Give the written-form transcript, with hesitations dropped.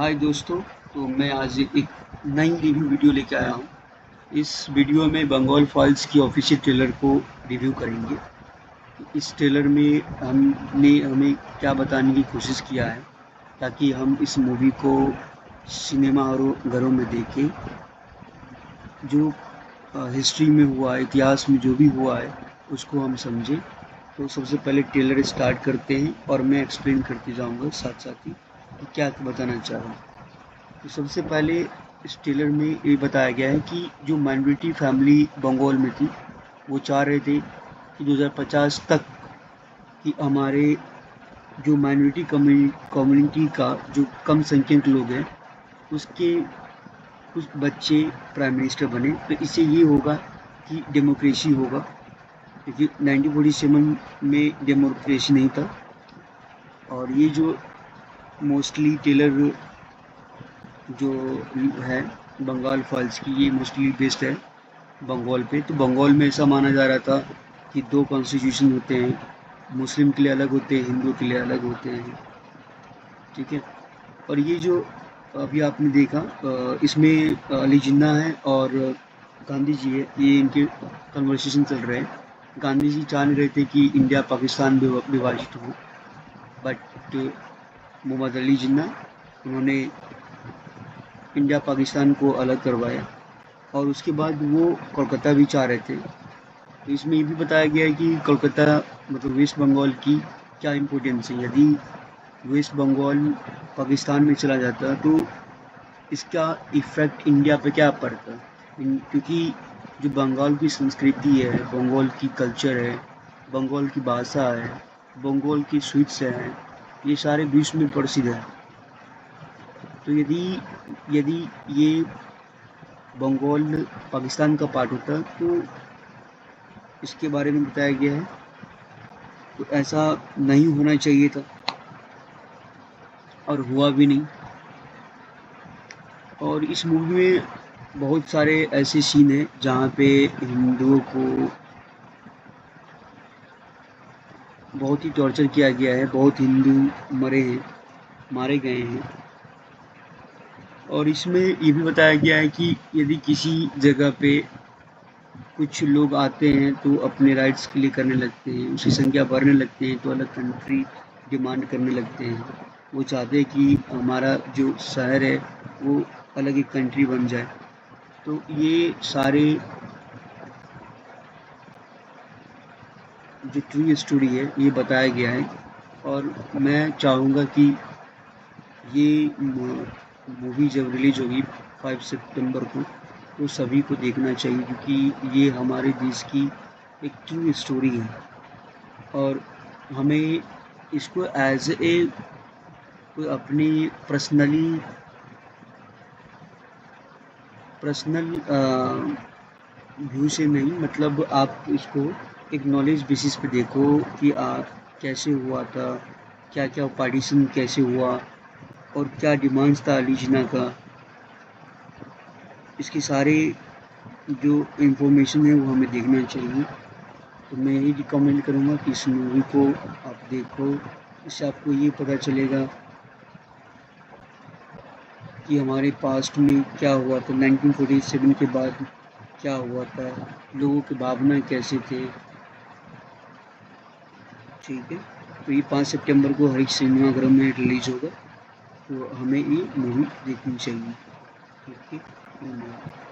हाय दोस्तों। तो मैं आज एक नई रिव्यू वीडियो लेके आया हूँ। इस वीडियो में बंगाल फाइल्स की ऑफिशियल ट्रेलर को रिव्यू करेंगे। इस ट्रेलर में हमने हमें क्या बताने की कोशिश किया है ताकि हम इस मूवी को सिनेमा घरों में देखें। जो हिस्ट्री में हुआ है, इतिहास में जो भी हुआ है उसको हम समझें। तो सबसे पहले ट्रेलर स्टार्ट करते हैं और मैं एक्सप्लेन करते जाऊँगा साथ साथ ही कि क्या बताना चाह रहा हूँ। तो सबसे पहले इस ट्रेलर में ये बताया गया है कि जो माइनॉरिटी फैमिली बंगाल में थी वो चाह रहे थे कि 2050 तक कि हमारे जो माइनॉरिटी कम्युनिटी का जो कम संख्यक लोग हैं उसके कुछ बच्चे प्राइम मिनिस्टर बने। तो इससे ये होगा कि डेमोक्रेसी होगा, क्योंकि 1947 में डेमोक्रेसी नहीं था। और ये जो मोस्टली ट्रेलर जो है बंगाल फाइल्स की, ये मोस्टली बेस्ड है बंगाल पे। तो बंगाल में ऐसा माना जा रहा था कि दो कॉन्स्टिट्यूशन होते हैं, मुस्लिम के लिए अलग होते हैं, हिंदू के लिए अलग होते हैं, ठीक है। और ये जो अभी आपने देखा इसमें अली जिन्ना है और गांधी जी है, ये इनके कन्वर्सेशन चल रहे हैं। गांधी जी चाह नहीं रहे थे कि इंडिया पाकिस्तान विभाजित हो, बट मोहम्मद अली जिन्ना उन्होंने इंडिया पाकिस्तान को अलग करवाया। और उसके बाद वो कोलकाता भी चाह रहे थे। तो इसमें ये भी बताया गया है कि कोलकाता मतलब वेस्ट बंगाल की क्या इम्पोर्टेंस है। यदि वेस्ट बंगाल पाकिस्तान में चला जाता तो इसका इफ़ेक्ट इंडिया पे क्या पड़ता। क्योंकि जो बंगाल की संस्कृति है, बंगाल की कल्चर है, बंगाल की भाषा है, बंगाल की स्वीट्स हैं, ये सारे विश्व में प्रसिद्ध है। तो यदि यदि ये बंगाल पाकिस्तान का पार्ट होता तो इसके बारे में बताया गया है। तो ऐसा नहीं होना चाहिए था और हुआ भी नहीं। और इस मूवी में बहुत सारे ऐसे सीन हैं जहाँ पे हिंदुओं को बहुत ही टॉर्चर किया गया है, बहुत हिंदू मारे गए हैं। और इसमें ये भी बताया गया है कि यदि किसी जगह पे कुछ लोग आते हैं तो अपने राइट्स के लिए करने लगते हैं, उसकी संख्या बढ़ने लगते हैं तो अलग कंट्री डिमांड करने लगते हैं। वो चाहते हैं कि हमारा जो शहर है वो अलग एक कंट्री बन जाए। तो ये सारे जो ट्रू स्टोरी है ये बताया गया है। और मैं चाहूँगा कि ये मूवी जब रिलीज होगी 5 सितंबर को तो सभी को देखना चाहिए, क्योंकि ये हमारे देश की एक ट्रू स्टोरी है। और हमें इसको एज ए कोई अपनी पर्सनल व्यू से नहीं, मतलब आप इसको एक नॉलेज बेसिस पे देखो कि कैसे हुआ था, क्या क्या पार्टीशन कैसे हुआ और क्या डिमांड्स था अली जिन्ना का। इसके सारे जो इन्फॉर्मेशन है वो हमें देखना चाहिए। तो मैं यही रिकमेंड करूँगा कि इस मूवी को आप देखो। इससे आपको ये पता चलेगा कि हमारे पास्ट में क्या हुआ था, 1947 के बाद क्या हुआ था, लोगों की भावनाएं कैसे थे, ठीक है। तो ये 5 सितंबर को हर एक सिनेमाघरों में रिलीज़ होगा, तो हमें ये मूवी देखनी चाहिए, ठीक है। धन्यवाद।